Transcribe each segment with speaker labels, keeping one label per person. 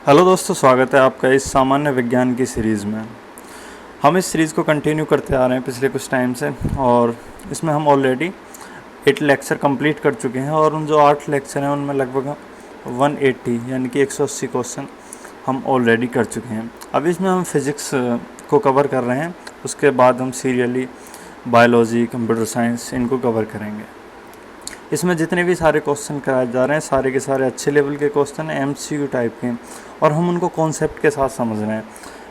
Speaker 1: Hello दोस्तों, स्वागत है आपका इस सामान्य विज्ञान की सीरीज़ में। हम इस सीरीज़ को कंटिन्यू करते आ रहे हैं पिछले कुछ टाइम से, और इसमें हम ऑलरेडी 8 लेक्चर कंप्लीट कर चुके हैं। और उन जो 8 लेक्चर हैं उनमें लगभग 180 यानी कि 180 क्वेश्चन हम ऑलरेडी कर चुके हैं। अब इसमें हम फिज़िक्स को कवर कर रहे हैं, उसके बाद हम सीरियली बायोलॉजी, कंप्यूटर साइंस इनको कवर करेंगे। इसमें जितने भी सारे क्वेश्चन कराए जा रहे हैं सारे के सारे अच्छे लेवल के क्वेश्चन हैं, MCQ टाइप के, और हम उनको कॉन्सेप्ट के साथ समझ रहे हैं।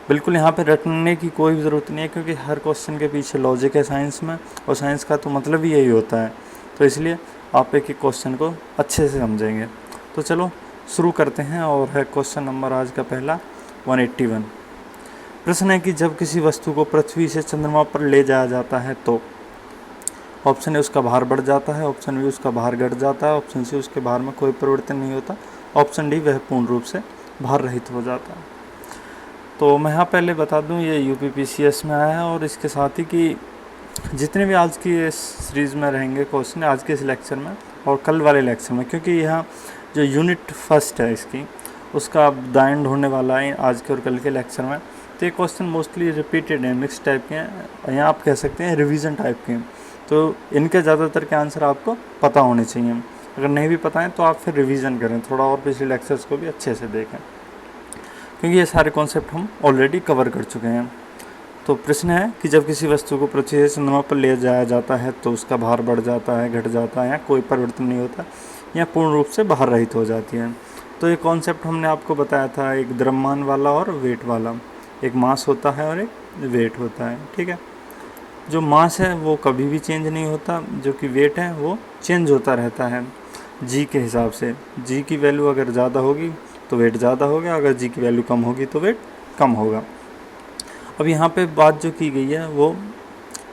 Speaker 1: बिल्कुल यहाँ पे रटने की कोई ज़रूरत नहीं है, क्योंकि हर क्वेश्चन के पीछे लॉजिक है साइंस में, और साइंस का तो मतलब ही यही होता है। तो इसलिए आप एक क्वेश्चन को अच्छे से समझेंगे। तो चलो शुरू करते हैं, और है क्वेश्चन नंबर आज का पहला 181। प्रश्न है कि जब किसी वस्तु को पृथ्वी से चंद्रमा पर ले जाया जाता है तो ऑप्शन ए उसका भार बढ़ जाता है, ऑप्शन बी उसका भार घट जाता है, ऑप्शन सी उसके भार में कोई परिवर्तन नहीं होता, ऑप्शन डी वह पूर्ण रूप से भार रहित हो जाता है। तो मैं यहाँ पहले बता दूँ, ये UPPCS में आया है, और इसके साथ ही कि जितने भी आज की इस सीरीज़ में रहेंगे क्वेश्चन आज के इस लेक्चर में और कल वाले लेक्चर में, क्योंकि यहाँ जो यूनिट फर्स्ट है इसकी उसका द एंड होने वाला है आज के और कल के लेक्चर में। तो ये क्वेश्चन मोस्टली रिपीटेड हैं, मिक्स टाइप के हैं, यहाँ आप कह सकते हैं रिवीजन टाइप के हैं। तो इनके ज़्यादातर के आंसर आपको पता होने चाहिए। अगर नहीं भी पता है तो आप फिर रिवीजन करें थोड़ा, और पिछले लेक्चर्स को भी अच्छे से देखें, क्योंकि ये सारे कॉन्सेप्ट हम ऑलरेडी कवर कर चुके हैं। तो प्रश्न है कि जब किसी वस्तु को पृथ्वी से चंद्रमा पर ले जाया जाता है तो उसका भार बढ़ जाता है, घट जाता है, या कोई परिवर्तन नहीं होता, या पूर्ण रूप से भार रहित हो जाती है। तो ये कॉन्सेप्ट हमने आपको बताया था, एक द्रव्यमान वाला और वेट वाला। एक मास होता है और एक वेट होता है, ठीक है। जो मास है वो कभी भी चेंज नहीं होता, जो कि वेट है वो चेंज होता रहता है जी के हिसाब से। जी की वैल्यू अगर ज़्यादा होगी तो वेट ज़्यादा होगा, अगर जी की वैल्यू कम होगी तो वेट कम होगा। अब यहाँ पे बात जो की गई है वो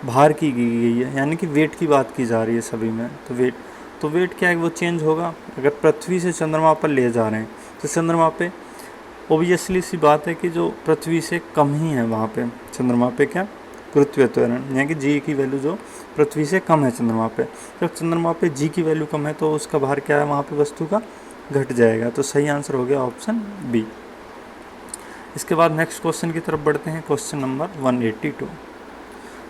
Speaker 1: भार की गई है, यानी कि वेट की बात की जा रही है सभी में। तो वेट क्या है, वो चेंज होगा। अगर पृथ्वी से चंद्रमा पर ले जा रहे हैं तो चंद्रमा पे ओबियसली सी बात है कि जो पृथ्वी से कम ही है वहाँ पे चंद्रमा पे क्या गुरुत्वीय त्वरण, यानी कि जी की वैल्यू जो पृथ्वी से कम है चंद्रमा पे। जब चंद्रमा पे जी की वैल्यू कम है तो उसका भार क्या है वहाँ पे वस्तु का घट जाएगा। तो सही आंसर हो गया ऑप्शन बी। इसके बाद नेक्स्ट क्वेश्चन की तरफ बढ़ते हैं, क्वेश्चन नंबर 182।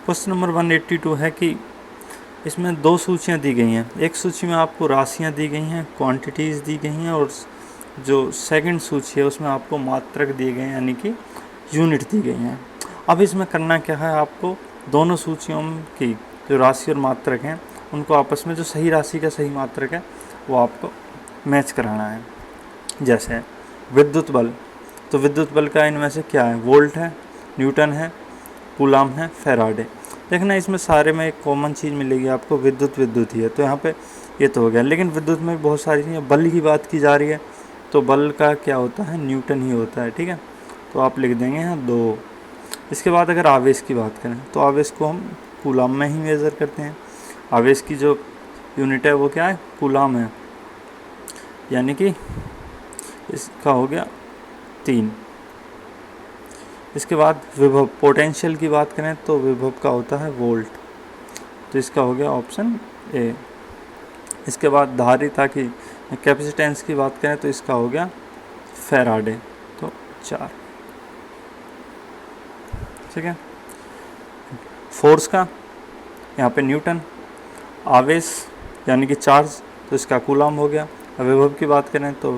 Speaker 1: क्वेश्चन नंबर 182 है कि इसमें 2 सूचियाँ दी गई हैं। एक सूची में आपको राशियाँ दी गई हैं, क्वान्टिटीज़ दी गई हैं, और जो सेकंड सूची है उसमें आपको मात्रक दिए गए हैं, यानी कि यूनिट दी गई हैं। अब इसमें करना क्या है, आपको दोनों सूचियों की जो राशि और मात्रक हैं उनको आपस में जो सही राशि का सही मात्रक है वो आपको मैच कराना है। जैसे विद्युत बल, तो विद्युत बल का इनमें से क्या है, वोल्ट है, न्यूटन है, कूलाम है, फैराडे। देखना इसमें सारे में एक कॉमन चीज़ मिलेगी आपको, विद्युत ही है। तो यहाँ पे ये तो हो गया, लेकिन विद्युत में बहुत सारी चीज़ें, बल की बात की जा रही है तो बल का क्या होता है, न्यूटन ही होता है, ठीक है। तो आप लिख देंगे यहाँ 2। इसके बाद अगर आवेश की बात करें तो आवेश को हम कूलाम में ही मेज़र करते हैं। आवेश की जो यूनिट है वो क्या है, कूलाम है, यानी कि इसका हो गया 3। इसके बाद विभव, पोटेंशियल की बात करें तो विभव का होता है वोल्ट, तो इसका हो गया ऑप्शन ए। इसके बाद धारिता की, कैपेसिटेंस की बात करें तो इसका हो गया फैराडे, तो 4, ठीक है। फोर्स का यहाँ पे न्यूटन, आवेश यानी कि चार्ज तो इसका कूलाम हो गया। विभव की बात करें तो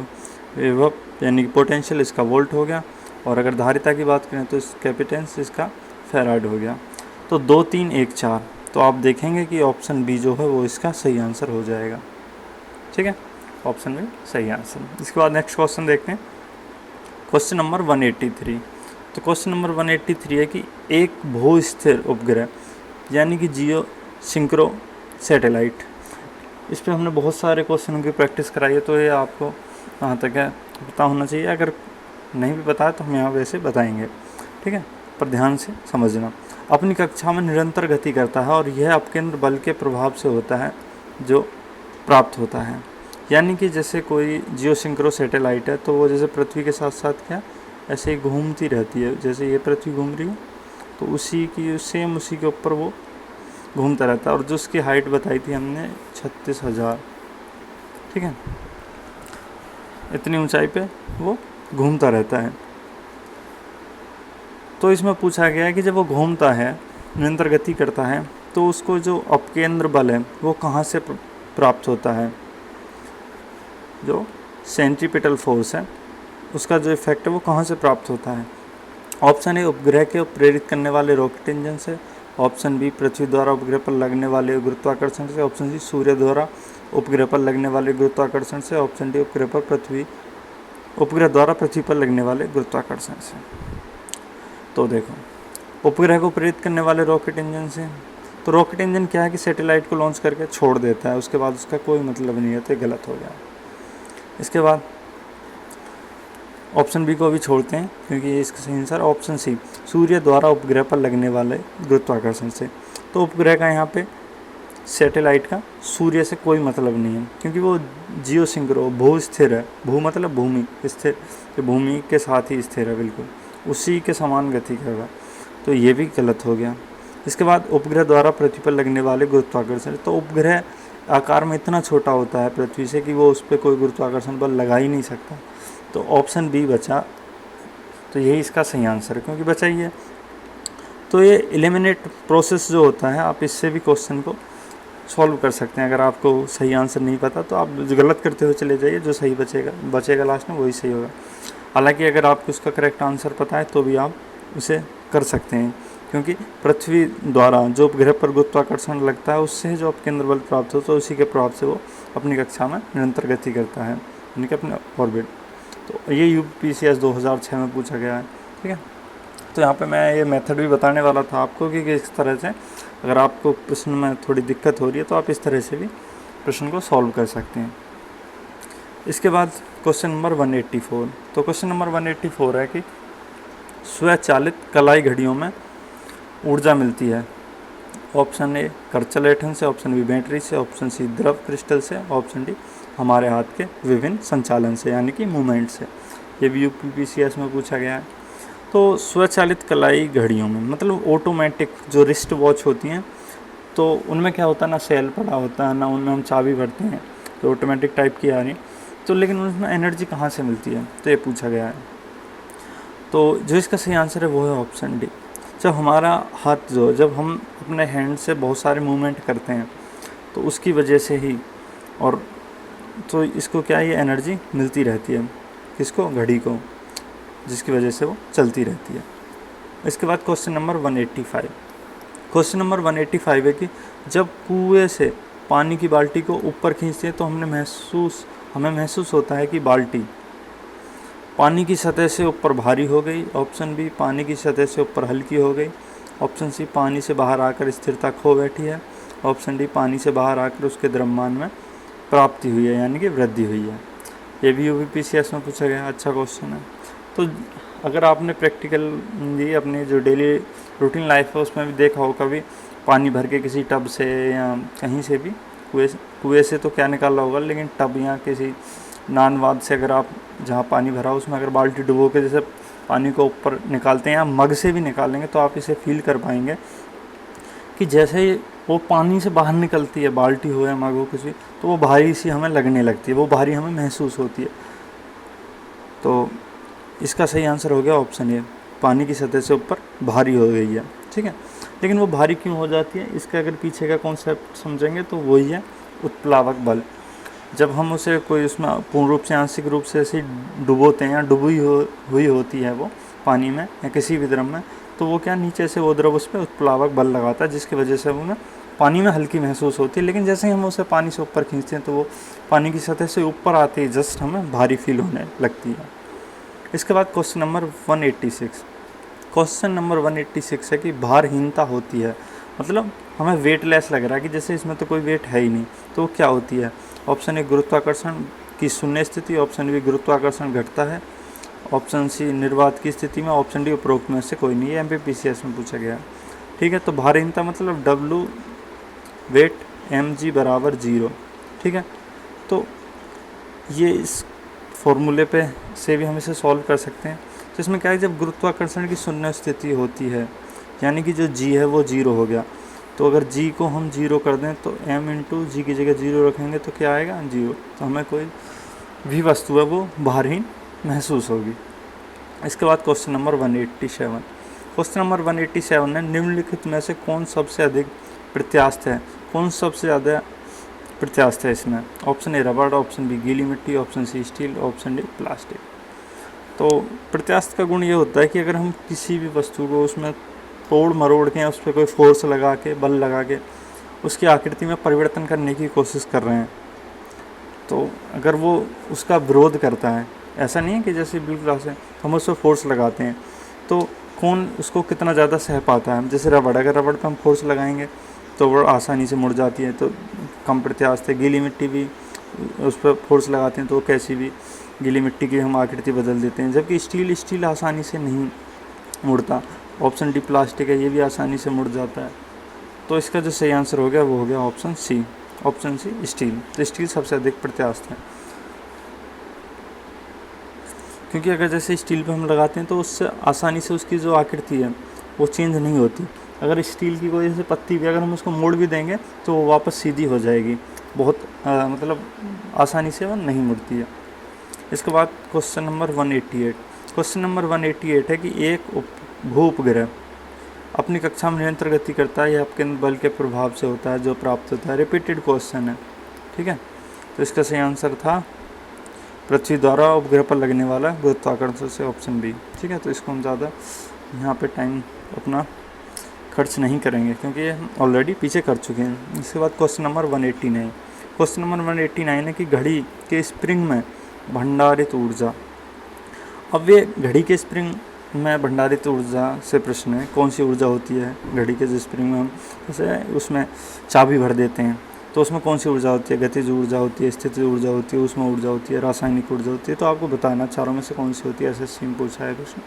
Speaker 1: विभव यानी कि पोटेंशियल इसका वोल्ट हो गया, और अगर धारिता की बात करें तो इस कैपेसिटेंस इसका फैराड हो गया। तो 2, 3, 1, 4, तो आप देखेंगे कि ऑप्शन बी जो है वो इसका सही आंसर हो जाएगा, ठीक है। ऑप्शन बी सही आंसर। इसके बाद नेक्स्ट क्वेश्चन देखते हैं, क्वेश्चन नंबर 183। तो क्वेश्चन नंबर 183 है कि एक भू स्थिर उपग्रह यानी कि जियो सिंक्रो सैटेलाइट, इस पर हमने बहुत सारे क्वेश्चनों की प्रैक्टिस कराई है, तो ये आपको कहाँ तक है पता होना चाहिए। अगर नहीं भी पता है तो हम यहाँ वैसे बताएंगे, ठीक है, पर ध्यान से समझना। अपनी कक्षा में निरंतर गति करता है और यह अपकेंद्र बल के प्रभाव से होता है जो प्राप्त होता है। यानी कि जैसे कोई जियोसिंक्रो सैटेलाइट है तो वो जैसे पृथ्वी के साथ साथ क्या ऐसे ही घूमती रहती है, जैसे ये पृथ्वी घूम रही है तो उसी की सेम उसी के ऊपर वो घूमता रहता है। और जो उसकी हाइट बताई थी हमने 36,000, ठीक है, इतनी ऊंचाई पे वो घूमता रहता है। तो इसमें पूछा गया है कि जब वो घूमता है, निरंतर गति करता है, तो उसको जो अपकेंद्र बल है वो कहाँ से प्राप्त होता है। जो सेंट्रीपिटल फोर्स है उसका जो इफेक्ट है वो कहाँ से प्राप्त होता है। ऑप्शन ए उपग्रह के प्रेरित करने वाले रॉकेट इंजन से, ऑप्शन बी पृथ्वी द्वारा उपग्रह पर लगने वाले गुरुत्वाकर्षण से, ऑप्शन सी सूर्य द्वारा उपग्रह पर लगने वाले गुरुत्वाकर्षण से, ऑप्शन डी उपग्रह द्वारा पृथ्वी पर लगने वाले गुरुत्वाकर्षण से। तो देखो, उपग्रह को प्रेरित करने वाले रॉकेट इंजन से, तो रॉकेट इंजन क्या है कि सैटेलाइट को लॉन्च करके छोड़ देता है, उसके बाद उसका कोई मतलब नहीं है, तो गलत हो गया। इसके बाद ऑप्शन बी को भी छोड़ते हैं क्योंकि ये इसका सही आंसर ऑप्शन सी सूर्य द्वारा उपग्रह पर लगने वाले गुरुत्वाकर्षण से। तो उपग्रह का यहाँ पे सैटेलाइट का सूर्य से कोई मतलब नहीं है क्योंकि वो जियोसिंक्रो भू स्थिर है। भू मतलब भूमि स्थिर, तो भूमि के साथ ही स्थिर है, बिल्कुल उसी के समान गति करेगा, तो ये भी गलत हो गया। इसके बाद उपग्रह द्वारा पृथ्वी पर लगने वाले गुरुत्वाकर्षण, तो उपग्रह आकार में इतना छोटा होता है पृथ्वी से कि वो उस पर कोई गुरुत्वाकर्षण बल लगा ही नहीं सकता, तो ऑप्शन बी बचा, तो यही इसका सही आंसर है क्योंकि बचा ही है। तो ये एलिमिनेट प्रोसेस जो होता है, आप इससे भी क्वेश्चन को सॉल्व कर सकते हैं। अगर आपको सही आंसर नहीं पता तो आप गलत करते हुए चले जाइए, जो सही बचेगा लास्ट में वही सही होगा। हालांकि अगर आपको उसका करेक्ट आंसर पता है तो भी आप उसे कर सकते हैं क्योंकि पृथ्वी द्वारा जो उपग्रह पर गुरुत्वाकर्षण लगता है उससे जो अपकेंद्र बल प्राप्त होता है उसी के प्रभाव से वो अपनी कक्षा में निरंतर गति करता है, यानी कि अपने ऑर्बिट। तो ये यूपीसीएस 2006 में पूछा गया है, ठीक है। तो यहाँ पे मैं ये मेथड भी बताने वाला था आपको कि इस तरह से अगर आपको प्रश्न में थोड़ी दिक्कत हो रही है तो आप इस तरह से भी प्रश्न को सॉल्व कर सकते हैं। इसके बाद क्वेश्चन नंबर 184। तो क्वेश्चन नंबर 184 है कि स्वचालित कलाई घड़ियों में ऊर्जा मिलती है। ऑप्शन ए करचल ऐंठन से, ऑप्शन बी बैटरी से, ऑप्शन सी द्रव क्रिस्टल से, ऑप्शन डी हमारे हाथ के विभिन्न संचालन से यानी कि मूवमेंट से। ये भी यूपीसीएस में पूछा गया है। तो स्वचालित कलाई घड़ियों में मतलब ऑटोमेटिक जो रिस्ट वॉच होती हैं, तो उनमें क्या होता है ना सेल पड़ा होता है ना उनमें हम चाबी भरते हैं, तो ऑटोमेटिक टाइप की आ रही, तो लेकिन उसमें एनर्जी कहाँ से मिलती है, तो ये पूछा गया है। तो जो इसका सही आंसर है वो है ऑप्शन डी। जब हमारा हाथ जब हम अपने हैंड से बहुत सारे मूवमेंट करते हैं तो उसकी वजह से ही, और तो इसको क्या ये एनर्जी मिलती रहती है, किसको, घड़ी को, जिसकी वजह से वो चलती रहती है। इसके बाद क्वेश्चन नंबर 185। क्वेश्चन नंबर 185 है कि जब कुएं से पानी की बाल्टी को ऊपर खींचते हैं तो हमें महसूस होता है कि बाल्टी पानी की सतह से ऊपर भारी हो गई, ऑप्शन बी पानी की सतह से ऊपर हल्की हो गई, ऑप्शन सी पानी से बाहर आकर स्थिरता खो बैठी है, ऑप्शन डी पानी से बाहर आकर उसके द्रव्यमान में प्राप्ति हुई है यानी कि वृद्धि हुई है। ये भी यूपीसीएस में पूछा गया, अच्छा क्वेश्चन है। तो अगर आपने प्रैक्टिकल ये अपनी जो डेली रूटीन लाइफ है उसमें भी देखा हो कभी पानी भर के किसी टब से या कहीं से भी, कुएं से तो क्या निकाला होगा, लेकिन टब या किसी नानवाद से अगर आप जहाँ पानी भरा उसमें अगर बाल्टी डुबो के जैसे पानी को ऊपर निकालते हैं या मग से भी निकालेंगे तो आप इसे फील कर पाएंगे कि जैसे ही वो पानी से बाहर निकलती है, बाल्टी हो या मग हो किसी, तो वो भारी सी हमें लगने लगती है, वो भारी हमें महसूस होती है। तो इसका सही आंसर हो गया ऑप्शन ए, पानी की सतह से ऊपर भारी हो गई है, ठीक है। लेकिन वो भारी क्यों हो जाती है, इसका अगर पीछे का कॉन्सेप्ट समझेंगे तो वही है उत्प्लावक बल। जब हम उसे कोई उसमें पूर्ण रूप से आंशिक रूप से ऐसे डुबोते हैं या डुबी हुई होती है वो पानी में या किसी भी द्रव में, तो वो क्या नीचे से वो द्रव उस पर उत्प्लावक बल लगाता है जिसकी वजह से वो पानी में हल्की महसूस होती है। लेकिन जैसे ही हम उसे पानी से ऊपर खींचते हैं तो वो पानी की सतह से ऊपर आते ही जस्ट हमें भारी फील होने लगती है। इसके बाद क्वेश्चन नंबर 186। क्वेश्चन नंबर 186 है कि भारहीनता होती है, मतलब हमें वेटलेस लग रहा है कि जैसे इसमें तो कोई वेट है ही नहीं, तो वो क्या होती है। ऑप्शन ए गुरुत्वाकर्षण की शून्य स्थिति, ऑप्शन बी गुरुत्वाकर्षण घटता है, ऑप्शन सी निर्वात की स्थिति में, ऑप्शन डी उपरोक्त में से कोई नहीं है। एमपीपीसीएस में पूछा गया, ठीक है। तो भारहीनता मतलब W वेट mg बराबर 0, ठीक है। तो ये इस फॉर्मूले पे से भी हम इसे सॉल्व कर सकते हैं। तो इसमें क्या है, जब गुरुत्वाकर्षण की शून्य स्थिति होती है यानी कि जो g है वो 0 हो गया, तो अगर g को हम 0 कर दें तो m इंटू g की जगह 0 रखेंगे तो क्या आएगा 0। तो हमें कोई भी वस्तु है वो भारहीन महसूस होगी। इसके बाद क्वेश्चन नंबर 187। क्वेश्चन नंबर 187 है, निम्नलिखित में से कौन सबसे अधिक प्रत्यास्थ है? कौन सबसे ज़्यादा प्रत्यास्थ है इसमें? ऑप्शन ए रबड़, ऑप्शन बी गीली मिट्टी, option C steel, option D plastic. तो प्रत्यास्थ का गुण ये होता है कि अगर हम किसी भी वस्तु को उसमें तोड़ मरोड़ के, उस पर कोई फोर्स लगा के, बल लगा के उसकी आकृति में परिवर्तन करने की कोशिश कर रहे हैं, तो अगर वो उसका विरोध करता है, ऐसा नहीं है कि जैसे बिल्कुल ऐसे हम उस पर फोर्स लगाते हैं, तो कौन उसको कितना ज़्यादा सह पाता है? जैसे रबड़, अगर रबड़ पर हम फोर्स लगाएंगे तो वो आसानी से मुड़ जाती है, तो कम प्रत्यास्थ है। गीली मिट्टी भी उस पर फोर्स लगाते हैं तो कैसी भी गीली मिट्टी की हम आकृति बदल देते हैं। जबकि स्टील आसानी से नहीं मुड़ता। ऑप्शन डी प्लास्टिक है, ये भी आसानी से मुड़ जाता है। तो इसका जो सही आंसर हो गया वो हो गया option C, option C steel. तो स्टील सबसे अधिक प्रत्यास्थ है, क्योंकि अगर जैसे स्टील पे हम लगाते हैं तो उससे आसानी से उसकी जो आकृति है वो चेंज नहीं होती। अगर स्टील की कोई जैसे पत्ती भी अगर हम उसको मोड़ भी देंगे तो वो वापस सीधी हो जाएगी, बहुत मतलब आसानी से वो नहीं मुड़ती है। इसके बाद क्वेश्चन नंबर 188। क्वेश्चन नंबर 188 है कि एक भू उपग्रह अपनी कक्षा में निरंतर गति करता है, यह आपके बल के प्रभाव से होता है जो प्राप्त होता है। रिपीटेड क्वेश्चन है, ठीक है। तो इसका सही आंसर था पृथ्वी द्वारा उपग्रह पर लगने वाला गुरुत्वाकर्षण से, ऑप्शन बी, ठीक है। तो इसको हम ज़्यादा यहाँ पे टाइम अपना खर्च नहीं करेंगे क्योंकि ये ऑलरेडी पीछे कर चुके हैं। इसके बाद क्वेश्चन नंबर 189। क्वेश्चन नंबर 189 है कि घड़ी के स्प्रिंग में भंडारित ऊर्जा। अब ये घड़ी के स्प्रिंग में भंडारित ऊर्जा से प्रश्न है, कौन सी ऊर्जा होती है घड़ी के जो स्प्रिंग में हम जैसे उसमें चाबी भर देते हैं तो उसमें कौन सी ऊर्जा होती है? गतिज ऊर्जा होती है, स्थितिज ऊर्जा होती है, उसमें ऊर्जा होती है, रासायनिक ऊर्जा होती है। तो आपको बताना चारों में से कौन सी होती है, एसएससी में पूछा है प्रश्न।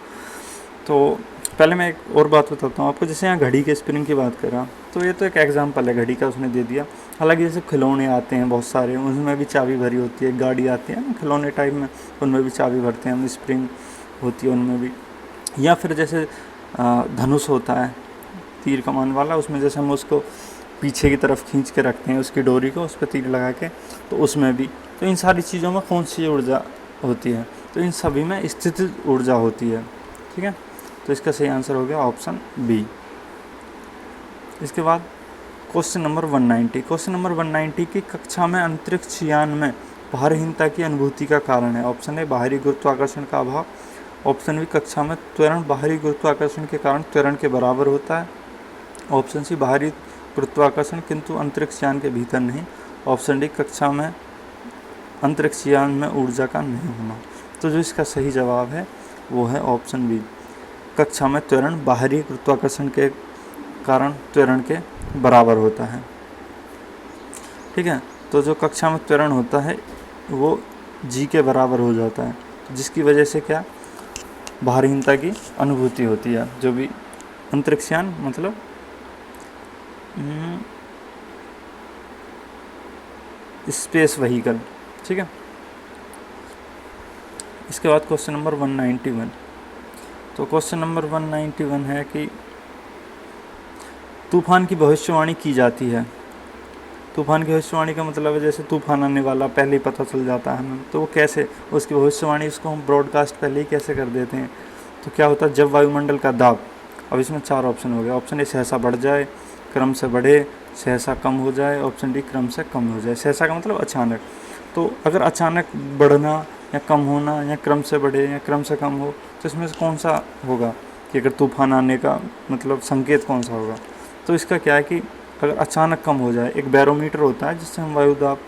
Speaker 1: तो पहले मैं एक और बात बताता हूँ आपको। जैसे यहाँ घड़ी के स्प्रिंग की बात कर रहा, तो ये तो एक एग्जाम्पल है घड़ी का, उसने दे दिया। हालांकि जैसे खिलौने आते हैं बहुत सारे, उनमें भी चाबी भरी होती है। गाड़ी आती है ना खिलौने टाइप में, उनमें भी चाबी भरते हैं हम, स्प्रिंग होती है उनमें भी। या फिर जैसे धनुष होता है तीर कमान वाला, उसमें जैसे हम उसको पीछे की तरफ खींच के रखते हैं उसकी डोरी को, उस पर तीर लगा के, तो उसमें भी। तो इन सारी चीज़ों में कौन सी ऊर्जा होती है? तो इन सभी में स्थितिज ऊर्जा होती है, ठीक है। तो इसका सही आंसर हो गया ऑप्शन बी। इसके बाद क्वेश्चन नंबर 190। क्वेश्चन नंबर 190 की कक्षा में अंतरिक्ष यान में भारहीनता की अनुभूति का कारण है। ऑप्शन ए बाहरी गुरुत्वाकर्षण का अभाव, ऑप्शन बी कक्षा में त्वरण बाहरी गुरुत्वाकर्षण के कारण त्वरण के बराबर होता है, ऑप्शन सी बाहरी गुरुत्वाकर्षण किंतु अंतरिक्ष यान के भीतर नहीं, ऑप्शन डी कक्षा में अंतरिक्ष यान में ऊर्जा का नहीं होना। तो जो इसका सही जवाब है वो है ऑप्शन बी, कक्षा में त्वरण बाहरी गुरुत्वाकर्षण के कारण त्वरण के बराबर होता है, ठीक है। तो जो कक्षा में त्वरण होता है वो जी के बराबर हो जाता है, जिसकी वजह से क्या भारहीनता की अनुभूति होती है। जो भी अंतरिक्षयान मतलब स्पेस व्हीकल, ठीक है। इसके बाद क्वेश्चन नंबर 191। तो क्वेश्चन नंबर 191 है कि तूफान की भविष्यवाणी की जाती है। तूफान की भविष्यवाणी का मतलब है जैसे तूफान आने वाला पहले ही पता चल जाता है हमें, तो वो कैसे उसकी भविष्यवाणी उसको हम ब्रॉडकास्ट पहले ही कैसे कर देते हैं? तो क्या होता है, जब वायुमंडल का दाब, अब इसमें 4 ऑप्शन हो गए। ऑप्शन ए सहसा बढ़ जाए, क्रम से बढ़े, सहसा कम हो जाए, ऑप्शन डी क्रम से कम हो जाए। सहसा का मतलब अचानक। तो अगर अचानक बढ़ना या कम होना या क्रम से बढ़े या क्रम से कम हो, तो इसमें से कौन सा होगा कि अगर तूफान आने का मतलब संकेत कौन सा होगा? तो इसका क्या है कि अगर अचानक कम हो जाए, एक बैरोमीटर होता है जिससे हम वायुदाब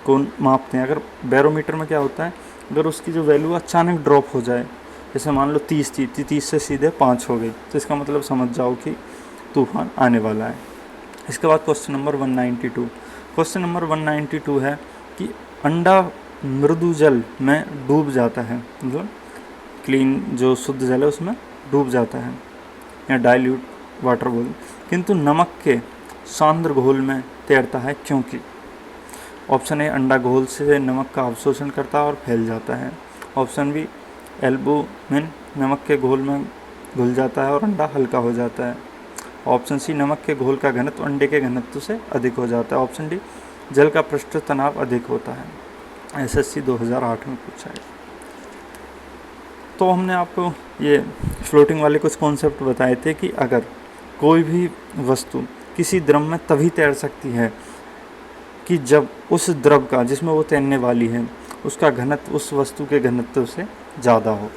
Speaker 1: को मापते हैं। अगर बैरोमीटर में क्या होता है, अगर उसकी जो वैल्यू अचानक ड्रॉप हो जाए, जैसे मान लो 30 थी, 30 से सीधे 5 हो गई, तो इसका मतलब समझ जाओ कि तूफान आने वाला है। इसके बाद क्वेश्चन नंबर 192। क्वेश्चन नंबर 192 है कि अंडा मृदु जल में डूब जाता है, मतलब क्लीन जो शुद्ध जल है उसमें डूब जाता है या डाइल्यूट वाटर बोल, किंतु नमक के सांद्र घोल में तैरता है क्योंकि? ऑप्शन ए अंडा घोल से नमक का अवशोषण करता है और फैल जाता है, ऑप्शन बी एल्बुमिन नमक के घोल में घुल जाता है और अंडा हल्का हो जाता है, ऑप्शन सी नमक के घोल का घनत्व अंडे के घनत्व से अधिक हो जाता है, ऑप्शन डी जल का पृष्ठ तनाव अधिक होता है। एसएससी 2008 में पूछा है। तो हमने आपको ये फ्लोटिंग वाले कुछ कॉन्सेप्ट बताए थे कि अगर कोई भी वस्तु किसी द्रव में तभी तैर सकती है कि जब उस द्रव का जिसमें वो तैरने वाली है उसका घनत्व उस वस्तु के घनत्व से ज़्यादा हो।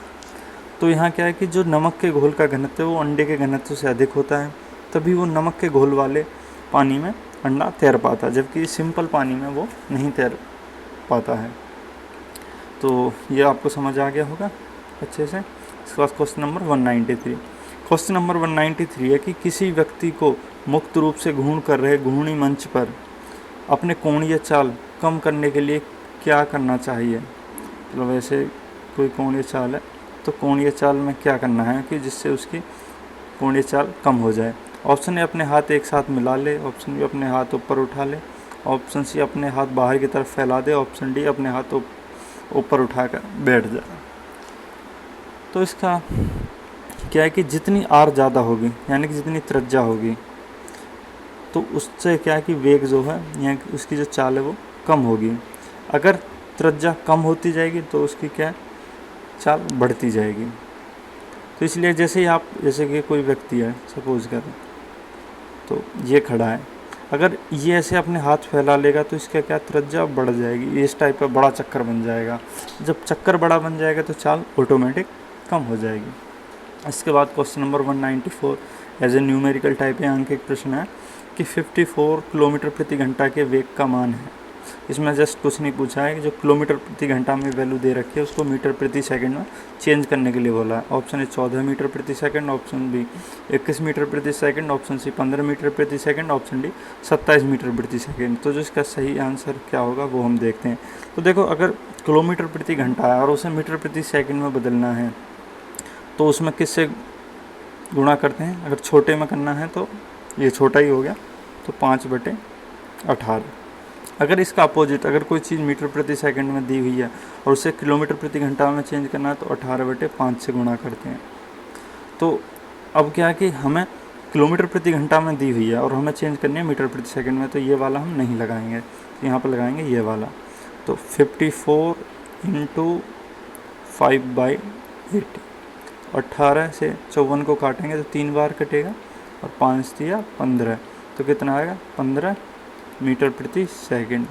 Speaker 1: तो यहाँ क्या है कि जो नमक के घोल का घनत्व है वो अंडे के घनत्व से अधिक होता है, तभी वो नमक के घोल वाले पानी में अंडा तैर पाता है, जबकि सिंपल पानी में वो नहीं तैर पाता है। तो ये आपको समझ आ गया होगा अच्छे से। इसके बाद क्वेश्चन नंबर 193। क्वेश्चन नंबर 193 है कि किसी व्यक्ति को मुक्त रूप से घूर्ण कर रहे घूर्णी मंच पर अपने कोणीय चाल कम करने के लिए क्या करना चाहिए। मतलब वैसे कोई कोणीय चाल है तो कोणीय चाल में क्या करना है कि जिससे उसकी कोणीय चाल कम हो जाए। ऑप्शन ए अपने हाथ एक साथ मिला ले, ऑप्शन बी अपने हाथ ऊपर उठा ले, ऑप्शन सी अपने हाथ बाहर की तरफ फैला दे, ऑप्शन डी अपने हाथ ऊपर उठाकर बैठ जाए। तो इसका क्या है कि जितनी आर ज़्यादा होगी यानी कि जितनी त्रिज्या होगी तो उससे क्या है कि वेग जो है या उसकी जो चाल है वो कम होगी। अगर त्रिज्या कम होती जाएगी तो उसकी क्या चाल बढ़ती जाएगी। तो इसलिए जैसे कि कोई व्यक्ति है सपोज करें तो ये खड़ा है, अगर ये ऐसे अपने हाथ फैला लेगा तो इसका क्या त्रिज्या बढ़ जाएगी, ये इस टाइप का बड़ा चक्कर बन जाएगा। जब चक्कर बड़ा बन जाएगा तो चाल ऑटोमेटिक कम हो जाएगी। इसके बाद question number 194 as a numerical type है, अंक एक प्रश्न है कि 54 किलोमीटर प्रति घंटा के वेग का मान है। इसमें जस्ट कुछ नहीं पूछा है कि जो किलोमीटर प्रति घंटा में वैल्यू दे रखी है उसको मीटर प्रति सेकंड में चेंज करने के लिए बोला है। ऑप्शन ए 14 मीटर प्रति सेकंड, ऑप्शन बी 21 मीटर प्रति सेकंड, ऑप्शन सी 15 मीटर प्रति सेकंड, ऑप्शन डी 27 मीटर प्रति सेकंड। तो जो इसका सही आंसर क्या होगा वो हम देखते हैं। तो देखो अगर किलोमीटर प्रति घंटा है और उसे मीटर प्रति सेकंड में बदलना है तो उसमें किससे गुणा करते हैं। अगर छोटे में करना है तो ये छोटा ही हो गया तो 5/18। अगर इसका अपोजिट अगर कोई चीज़ मीटर प्रति सेकंड में दी हुई है और उसे किलोमीटर प्रति घंटा में चेंज करना है तो 18/5 से गुणा करते हैं। तो अब क्या है कि हमें किलोमीटर प्रति घंटा में दी हुई है और हमें चेंज करनी है मीटर प्रति सेकंड में, तो ये वाला हम नहीं लगाएंगे, तो यहाँ पर लगाएंगे ये वाला। तो 54 × 5/80, 18 से 54 को काटेंगे तो 3 बार कटेगा और 5 दिया 15, तो कितना आएगा 15 मीटर प्रति सेकंड।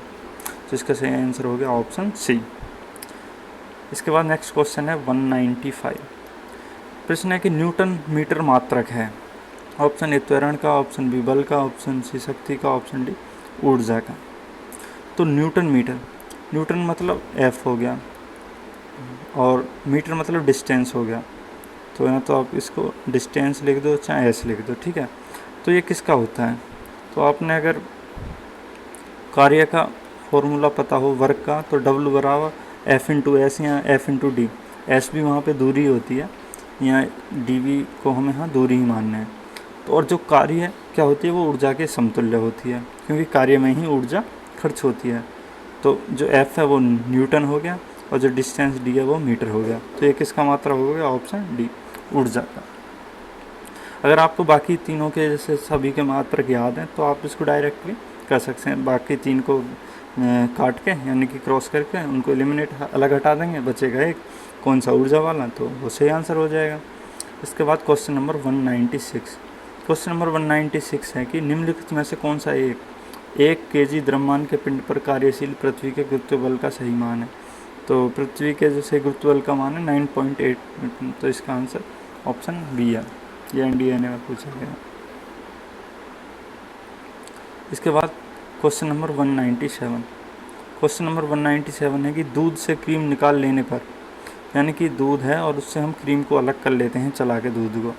Speaker 1: तो इसका सही आंसर हो गया ऑप्शन सी। इसके बाद नेक्स्ट क्वेश्चन है 195। प्रश्न है कि न्यूटन मीटर मात्रक है। ऑप्शन ए त्वरण का, ऑप्शन बी बल का, ऑप्शन सी शक्ति का, ऑप्शन डी ऊर्जा का। तो न्यूटन मीटर, न्यूटन मतलब एफ हो गया और मीटर मतलब डिस्टेंस हो गया। तो या तो आप इसको डिस्टेंस लिख दो चाहे एस लिख दो, ठीक है। तो ये किसका होता है, तो आपने अगर कार्य का फॉर्मूला पता हो वर्क का तो W बराबर F/S या F/D। एस भी वहाँ पे दूरी होती है या dv को हमें यहाँ दूरी ही मानना है। तो और जो कार्य है क्या होती है वो ऊर्जा के समतुल्य होती है, क्योंकि कार्य में ही ऊर्जा खर्च होती है। तो जो F है वो न्यूटन हो गया और जो डिस्टेंस D है वो मीटर हो गया। तो ये किसका मात्रा हो गया ऑप्शन डी ऊर्जा का। अगर आपको बाकी तीनों के जैसे सभी के मात्रक याद हैं तो आप इसको डायरेक्टली कर सकते हैं। बाकी तीन को काट के यानी कि क्रॉस करके उनको एलिमिनेट अलग हटा देंगे, बचेगा एक कौन सा ऊर्जा वाला, तो वो सही आंसर हो जाएगा। इसके बाद क्वेश्चन नंबर 196। क्वेश्चन नंबर 196 है कि निम्नलिखित में से कौन सा एक kg द्रव्यमान के पिंड पर कार्यशील पृथ्वी के गुरुत्व बल का सही मान है। तो पृथ्वी के जो सही गुरुत्व बल का मान है 9.8 न्यूटन। तो इसका आंसर ऑप्शन बी है, ये NDA में पूछा गया। इसके बाद क्वेश्चन नंबर 197। क्वेश्चन नंबर 197 है कि दूध से क्रीम निकाल लेने पर, यानी कि दूध है और उससे हम क्रीम को अलग कर लेते हैं चला के दूध को,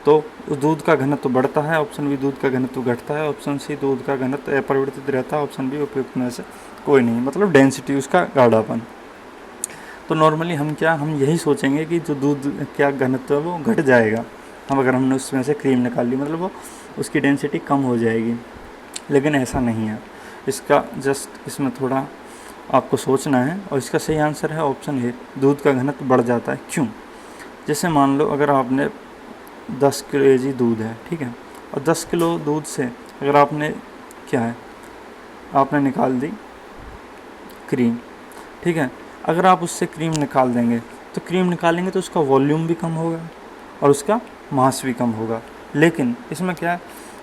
Speaker 1: तो उस दूध का घनत्व बढ़ता है, ऑप्शन बी दूध का घनत्व घटता है, ऑप्शन सी दूध का घनत्व अपरिवर्तित रहता है, ऑप्शन बी उपयुक्त में से कोई नहीं, मतलब डेंसिटी उसका गाढ़ापन। तो नॉर्मली हम यही सोचेंगे कि जो दूध क्या घनत्व है वो घट जाएगा हम अगर हमने उसमें से क्रीम निकाल ली, मतलब वो उसकी डेंसिटी कम हो जाएगी, लेकिन ऐसा नहीं है। इसका जस्ट इसमें थोड़ा आपको सोचना है और इसका सही आंसर है ऑप्शन ए दूध का घनत्व बढ़ जाता है। क्यों? जैसे मान लो अगर आपने 10 kg दूध है, ठीक है, और 10 किलो दूध से अगर आपने आपने निकाल दी क्रीम, ठीक है, अगर आप उससे क्रीम निकाल देंगे तो क्रीम निकालेंगे तो उसका वॉल्यूम भी कम होगा और उसका मास भी कम होगा। लेकिन इसमें क्या है,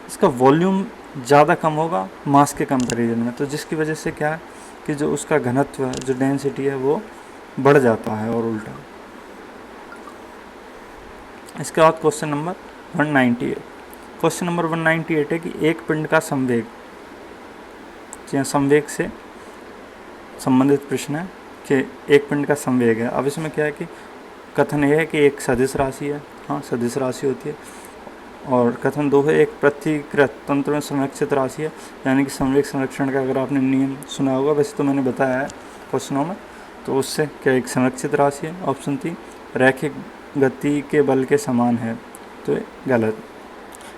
Speaker 1: इसका वॉल्यूम ज़्यादा कम होगा मास के कंपैरिजन में, तो जिसकी वजह से क्या है कि जो उसका घनत्व है, जो डेंसिटी है, वो बढ़ जाता है और उल्टा। इसके बाद क्वेश्चन नंबर 198। क्वेश्चन नंबर 198 है कि एक पिंड का संवेग, संवेग से संबंधित प्रश्न है कि एक पिंड का संवेग है। अब इसमें क्या है कि कथन यह है कि एक सदिश राशि है, हाँ सदिश राशि होती है, और कथन 2 है एक प्रतिकृत तंत्र में संरक्षित राशि है, यानी कि संवेग संरक्षण का अगर आपने नियम सुना होगा, वैसे तो मैंने बताया है क्वेश्चनों में, तो उससे क्या एक संरक्षित राशि है। ऑप्शन 3 रैखिक गति के बल के समान है, तो ये गलत।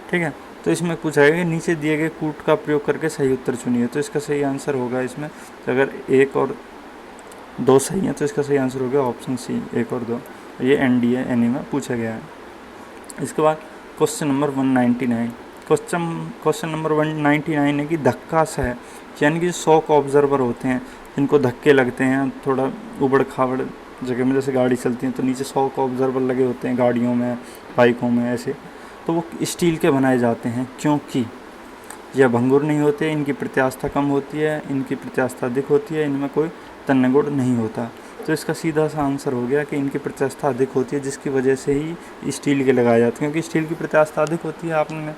Speaker 1: ठीक है, तो इसमें पूछा है कि नीचे दिए गए कूट का प्रयोग करके सही उत्तर चुनिए, तो इसका सही आंसर होगा इसमें, अगर 1 और 2 सही हैं तो इसका सही आंसर होगा ऑप्शन सी 1 और 2। ये NDA NE में पूछा गया है। इसके बाद क्वेश्चन नंबर 199। क्वेश्चन नंबर 199 है कि धक्का सह, यानी कि शॉक ऑब्जर्वर होते हैं जिनको धक्के लगते हैं थोड़ा उबड़ खाबड़ जगह में, जैसे गाड़ी चलती है तो नीचे शॉक ऑब्जर्वर लगे होते हैं गाड़ियों में, बाइकों में ऐसे, तो वो स्टील के बनाए जाते हैं क्योंकि यह भंगुर नहीं होते, इनकी प्रत्यास्थता कम होती है, इनकी प्रत्यास्थता अधिक होती है, इनमें कोई तन्यगुण नहीं होता। तो इसका सीधा सा आंसर हो गया कि इनकी प्रत्यास्थता अधिक होती है, जिसकी वजह से ही स्टील के लगाए जाते हैं, क्योंकि स्टील की प्रत्यास्थता अधिक होती है, आपने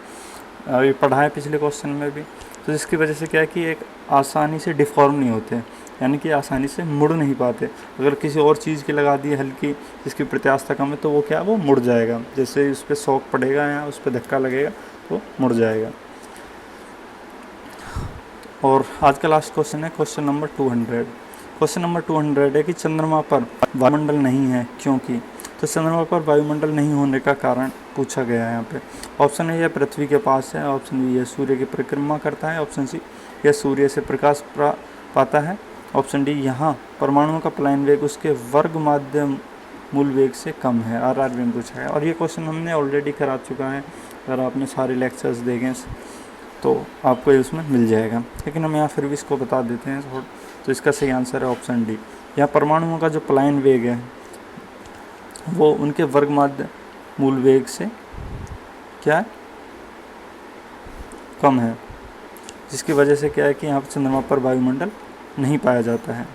Speaker 1: अभी पढ़ा है पिछले क्वेश्चन में भी। तो जिसकी वजह से क्या है कि एक आसानी से डिफॉर्म नहीं होते, यानी कि आसानी से मुड़ नहीं पाते। अगर किसी और चीज़ की लगा दी हल्की जिसकी प्रत्यास्थता कम है तो वो क्या, वो मुड़ जाएगा, जैसे उस पर शॉक पड़ेगा या उस पर धक्का लगेगा तो मुड़ जाएगा। और आज का लास्ट क्वेश्चन है क्वेश्चन नंबर 200। क्वेश्चन नंबर 200 है कि चंद्रमा पर वायुमंडल नहीं है क्योंकि, तो चंद्रमा पर वायुमंडल नहीं होने का कारण पूछा गया है यहाँ पे। ऑप्शन ए यह पृथ्वी के पास है, ऑप्शन बी यह सूर्य की परिक्रमा करता है, ऑप्शन सी यह सूर्य से प्रकाश पाता है, ऑप्शन डी यहाँ परमाणुओं का पलायन वेग उसके वर्ग माध्यम मूल वेग से कम है। RRB में पूछा है और ये क्वेश्चन हमने ऑलरेडी करा चुका है, अगर आपने सारे लेक्चर्स देखें तो आपको ये उसमें मिल जाएगा, लेकिन हम यहाँ फिर भी इसको बता देते हैं। तो इसका सही आंसर है ऑप्शन डी। यहाँ परमाणुओं का जो पलायन वेग है वो उनके वर्ग माध्य मूल वेग से क्या है, कम है, जिसकी वजह से क्या है कि यहाँ पर चंद्रमा पर वायुमंडल नहीं पाया जाता है।